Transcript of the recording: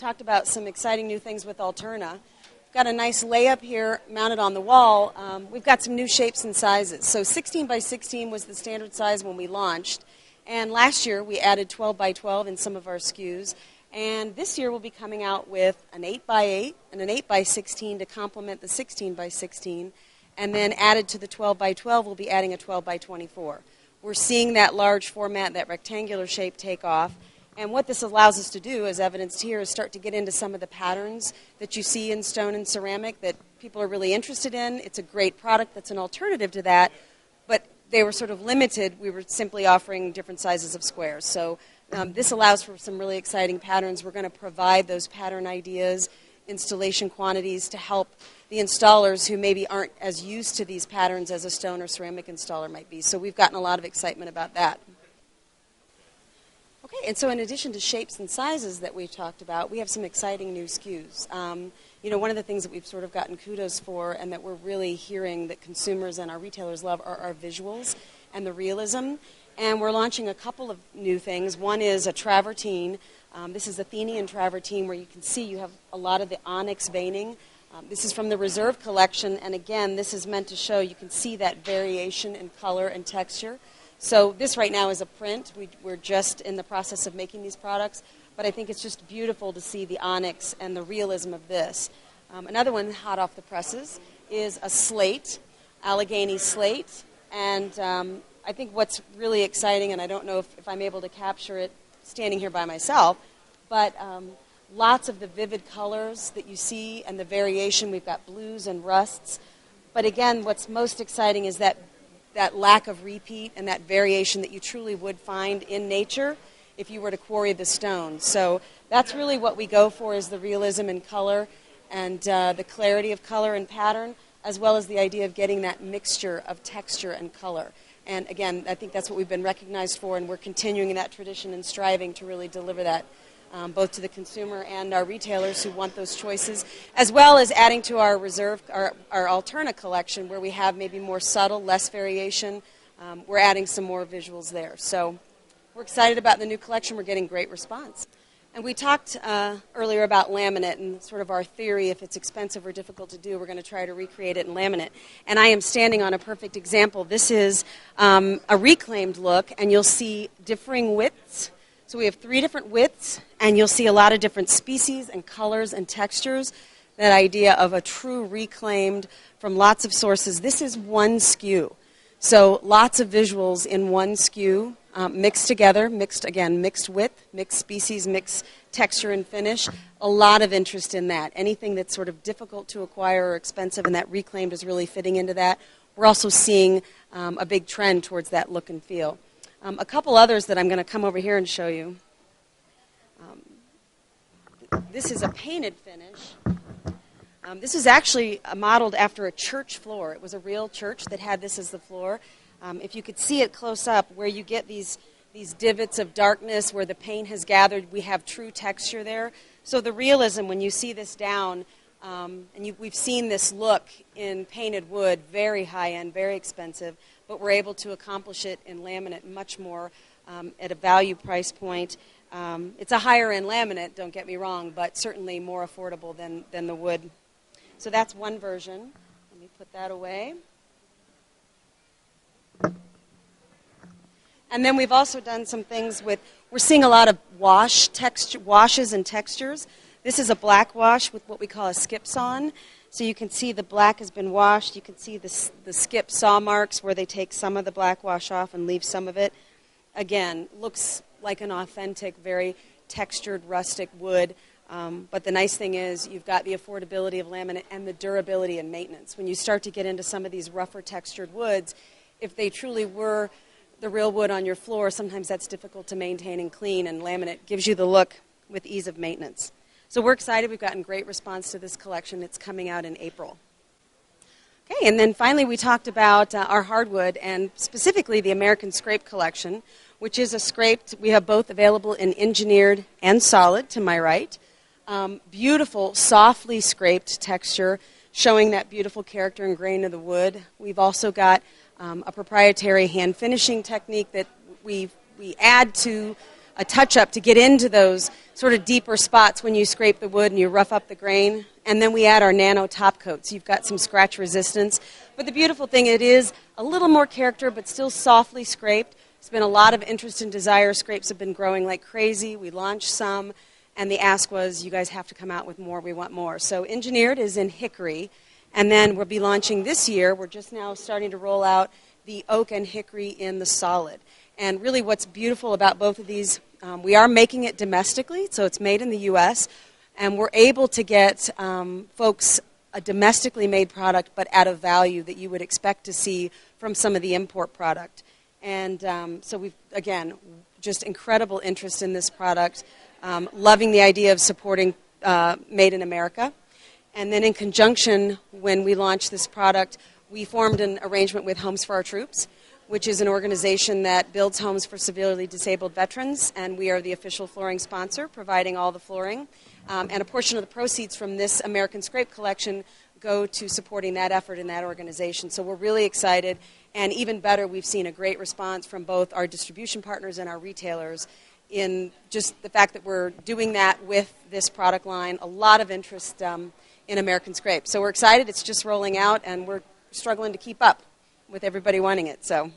talked about some exciting new things with Alterna. We've got a nice layup here mounted on the wall. We've got some new shapes and sizes. So 16 by 16 was the standard size when we launched. And last year we added 12 by 12 in some of our SKUs. And this year we'll be coming out with an 8 by 8 and an 8 by 16 to complement the 16 by 16. And then added to the 12 by 12, we'll be adding a 12 by 24. We're seeing that large format, that rectangular shape take off. And what this allows us to do, as evidenced here, is start to get into some of the patterns that you see in stone and ceramic that people are really interested in. It's a great product that's an alternative to that, but they were sort of limited. We were simply offering different sizes of squares. So this allows for some really exciting patterns. We're going to provide those pattern ideas, installation quantities to help the installers who maybe aren't as used to these patterns as a stone or ceramic installer might be. So we've gotten a lot of excitement about that. Okay, and so in addition to shapes and sizes that we've talked about, we have some exciting new SKUs. One of the things that we've sort of gotten kudos for and that we're really hearing that consumers and our retailers love are our visuals and the realism. And we're launching a couple of new things. One is a travertine. This is Athenian travertine where you can see you have a lot of the onyx veining. This is from the Reserve collection, and again, this is meant to show you can see that variation in color and texture. So this right now is a print. We're just in the process of making these products, but I think it's just beautiful to see the onyx and the realism of this. Another one hot off the presses is a slate, Allegheny slate, and I think what's really exciting, and I don't know if I'm able to capture it standing here by myself, but lots of the vivid colors that you see and the variation. We've got blues and rusts, but again, what's most exciting is that lack of repeat and that variation that you truly would find in nature if you were to quarry the stone. So that's really what we go for, is the realism in color and the clarity of color and pattern, as well as the idea of getting that mixture of texture and color. And again, I think that's what we've been recognized for, and we're continuing that tradition and striving to really deliver that both to the consumer and our retailers who want those choices, as well as adding to our Reserve, our Alterna collection, where we have maybe more subtle, less variation. We're adding some more visuals there. So we're excited about the new collection. We're getting great response. And we talked earlier about laminate and sort of our theory, if it's expensive or difficult to do, we're going to try to recreate it in laminate. And I am standing on a perfect example. This is a reclaimed look, and you'll see differing widths. So we have 3 different widths, and you'll see a lot of different species and colors and textures. That idea of a true reclaimed from lots of sources. This is one SKU. So lots of visuals in one SKU, mixed together, mixed width, mixed species, mixed texture and finish. A lot of interest in that. Anything that's sort of difficult to acquire or expensive, and that reclaimed is really fitting into that. We're also seeing a big trend towards that look and feel. A couple others that I'm going to come over here and show you. This is a painted finish. This is actually modeled after a church floor. It was a real church that had this as the floor. If you could see it close up, where you get these divots of darkness where the paint has gathered, we have true texture there. So the realism, when you see this down, we've seen this look in painted wood, very high-end, very expensive, but we're able to accomplish it in laminate much more at a value price point. It's a higher-end laminate, don't get me wrong, but certainly more affordable than the wood. So that's one version. Let me put that away. And then we've also done some things we're seeing a lot of washes and textures. This is a black wash with what we call a skip sawn. So you can see the black has been washed. You can see the skip saw marks where they take some of the black wash off and leave some of it. Again, looks like an authentic, very textured, rustic wood. But the nice thing is you've got the affordability of laminate and the durability and maintenance. When you start to get into some of these rougher textured woods, if they truly were the real wood on your floor, sometimes that's difficult to maintain and clean, and laminate gives you the look with ease of maintenance. So we're excited. We've gotten great response to this collection. It's coming out in April. Okay, and then finally we talked about our hardwood, and specifically the American Scrape collection, which is a scraped. We have both available in engineered and solid to my right. Beautiful, softly scraped texture, showing that beautiful character and grain of the wood. We've also got a proprietary hand finishing technique that we add to a touch-up to get into those sort of deeper spots when you scrape the wood and you rough up the grain. And then we add our nano top coat, so you've got some scratch resistance. But the beautiful thing, it is a little more character, but still softly scraped. There's been a lot of interest and desire. Scrapes have been growing like crazy. We launched some, and the ask was, you guys have to come out with more. We want more. So Engineered is in hickory, and then we'll be launching this year. We're just now starting to roll out the oak and hickory in the solid. And really what's beautiful about both of these, we are making it domestically, so it's made in the U.S., and we're able to get folks a domestically made product, but at a value that you would expect to see from some of the import product. And so we've, again, just incredible interest in this product, loving the idea of supporting Made in America. And then in conjunction, when we launched this product, we formed an arrangement with Homes for Our Troops, which is an organization that builds homes for severely disabled veterans, and we are the official flooring sponsor, providing all the flooring. And a portion of the proceeds from this American Scrape collection go to supporting that effort in that organization. So we're really excited, and even better, we've seen a great response from both our distribution partners and our retailers in just the fact that we're doing that with this product line. A lot of interest in American Scrape. So we're excited. It's just rolling out, and we're struggling to keep up with everybody wanting it. So